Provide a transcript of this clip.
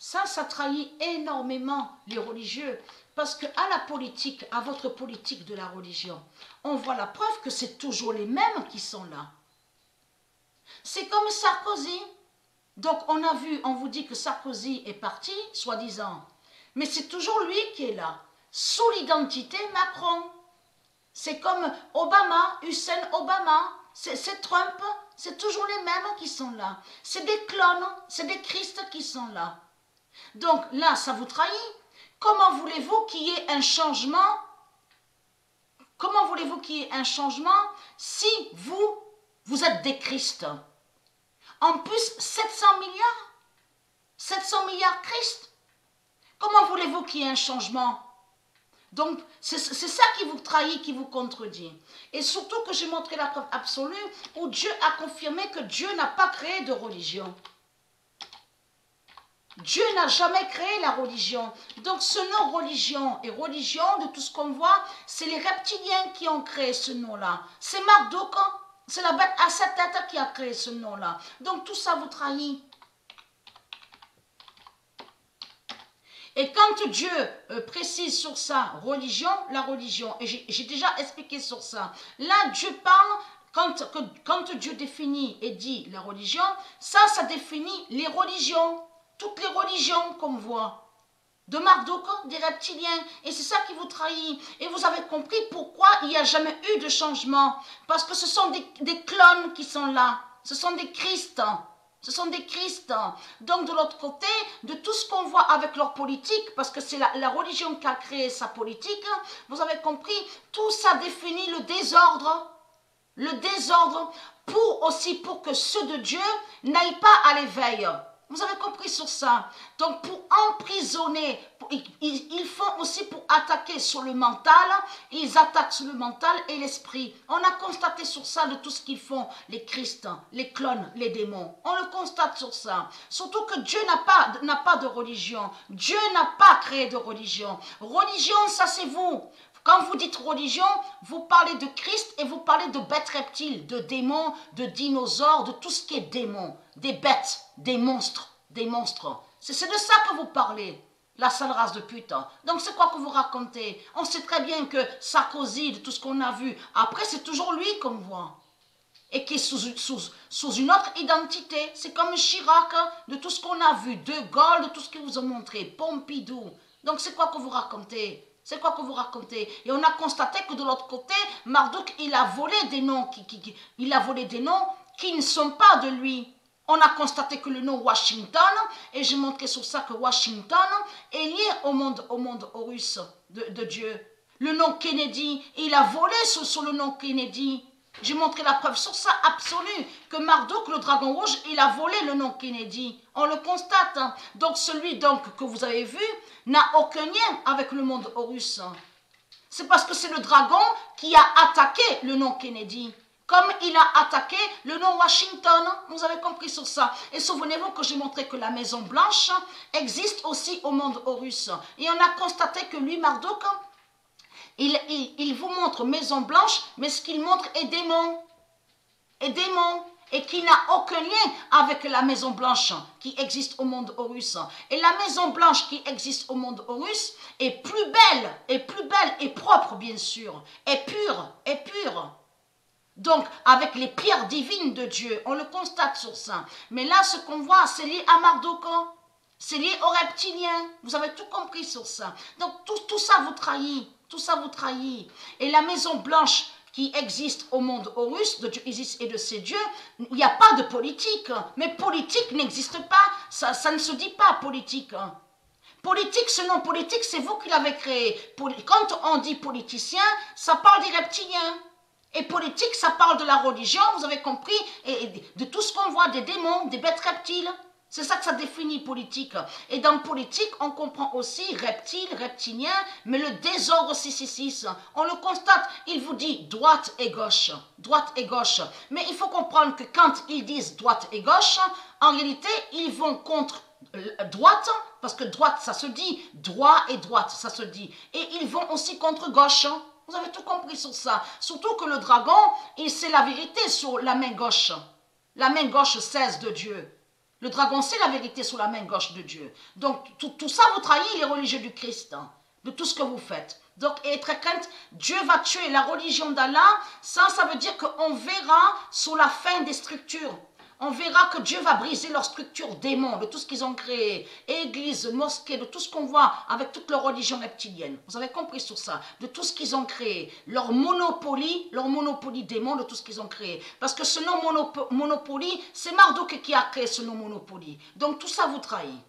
Ça trahit énormément les religieux. Parce qu'à la politique, à votre politique de la religion, on voit la preuve que c'est toujours les mêmes qui sont là. C'est comme Sarkozy. Donc on a vu, on vous dit que Sarkozy est parti, soi-disant. Mais c'est toujours lui qui est là, sous l'identité Macron. C'est comme Obama, Hussein Obama, c'est Trump, c'est toujours les mêmes qui sont là. C'est des clones, c'est des Christ qui sont là. Donc là, ça vous trahit. Comment voulez-vous qu'il y ait un changement? Comment voulez-vous qu'il y ait un changement si vous êtes des Christ? En plus, 700 milliards? 700 milliards Christ? Comment voulez-vous qu'il y ait un changement? Donc, c'est ça qui vous trahit, qui vous contredit. Et surtout que j'ai montré la preuve absolue où Dieu a confirmé que Dieu n'a pas créé de religion. Dieu n'a jamais créé la religion. Donc ce nom religion et religion, de tout ce qu'on voit, c'est les reptiliens qui ont créé ce nom-là. C'est Marduk, c'est la bête à 7 têtes qui a créé ce nom-là. Donc tout ça vous trahit. Et quand Dieu précise sur ça, religion, la religion, et j'ai déjà expliqué sur ça, là Dieu parle, quand Dieu définit et dit la religion, ça définit les religions. Toutes les religions qu'on voit, de Marduk, des reptiliens, et c'est ça qui vous trahit. Et vous avez compris pourquoi il n'y a jamais eu de changement, parce que ce sont des clones qui sont là, ce sont des Christ, ce sont des Christ. Donc de l'autre côté, de tout ce qu'on voit avec leur politique, parce que c'est la religion qui a créé sa politique, vous avez compris, tout ça définit le désordre pour que ceux de Dieu n'aillent pas à l'éveil. Vous avez compris sur ça. Donc pour emprisonner, ils font aussi pour attaquer sur le mental, ils attaquent sur le mental et l'esprit. On a constaté sur ça de tout ce qu'ils font, les Christ, les clones, les démons. On le constate sur ça. Surtout que Dieu n'a pas de religion. Dieu n'a pas créé de religion. Religion, ça c'est vous. Quand vous dites religion, vous parlez de Christ et vous parlez de bêtes reptiles, de démons, de dinosaures, de tout ce qui est démon, des bêtes, des monstres, des monstres. C'est de ça que vous parlez, la sale race de pute. Donc c'est quoi que vous racontez? On sait très bien que Sarkozy, de tout ce qu'on a vu, après c'est toujours lui qu'on voit. Et qui est sous une autre identité. C'est comme Chirac, de tout ce qu'on a vu, De Gaulle, de tout ce qu'ils vous ont montré, Pompidou. Donc c'est quoi que vous racontez? C'est quoi que vous racontez? Et on a constaté que de l'autre côté, Marduk, il a volé des noms il a volé des noms qui ne sont pas de lui. On a constaté que le nom Washington, et j'ai montré sur ça que Washington est lié au monde Horus de Dieu. Le nom Kennedy, il a volé sur le nom Kennedy. J'ai montré la preuve sur ça absolue, que Marduk, le dragon rouge, il a volé le nom Kennedy. On le constate. Donc celui que vous avez vu n'a aucun lien avec le monde Horus. C'est parce que c'est le dragon qui a attaqué le nom Kennedy. Comme il a attaqué le nom Washington. Vous avez compris sur ça. Et souvenez-vous que j'ai montré que la Maison Blanche existe aussi au monde Horus. Et on a constaté que lui, Marduk, il vous montre Maison Blanche, mais ce qu'il montre est démon. Et qui n'a aucun lien avec la Maison Blanche qui existe au monde Horus. Et la Maison Blanche qui existe au monde Horus est plus belle, et propre bien sûr, et pure. Donc, avec les pierres divines de Dieu, on le constate sur ça. Mais là, ce qu'on voit, c'est lié à Marduk. C'est lié aux reptiliens. Vous avez tout compris sur ça. Donc, tout ça vous trahit. Tout ça vous trahit. Et la Maison Blanche qui existe au monde Horus, de Dieu Isis et de ses dieux, il n'y a pas de politique. Mais politique n'existe pas. Ça ne se dit pas politique. Politique, ce nom politique, c'est vous qui l'avez créé. Quand on dit politicien, ça parle des reptiliens. Et politique, ça parle de la religion, vous avez compris, et de tout ce qu'on voit, des démons, des bêtes reptiles. C'est ça que ça définit politique. Et dans politique, on comprend aussi reptile, reptilien, mais le désordre 666. On le constate, il vous dit droite et gauche. Droite et gauche. Mais il faut comprendre que quand ils disent droite et gauche, en réalité, ils vont contre droite, parce que droite, ça se dit, droit et droite, ça se dit. Et ils vont aussi contre gauche. Vous avez tout compris sur ça. Surtout que le dragon, il sait la vérité sur la main gauche. La main gauche 16 de Dieu. Le dragon, c'est la vérité sous la main gauche de Dieu. Donc, tout ça, vous trahissez les religieux du Christ, hein, de tout ce que vous faites. Donc, et très crainte, Dieu va tuer la religion d'Allah. Ça veut dire qu'on verra sous la fin des structures. On verra que Dieu va briser leurs structures démons, de tout ce qu'ils ont créé, églises, mosquées, de tout ce qu'on voit avec toute leur religion reptilienne. Vous avez compris sur ça, de tout ce qu'ils ont créé, leur monopoly démon, de tout ce qu'ils ont créé. Parce que ce nom monopoly, c'est Marduk qui a créé ce nom monopoly. Donc tout ça vous trahit.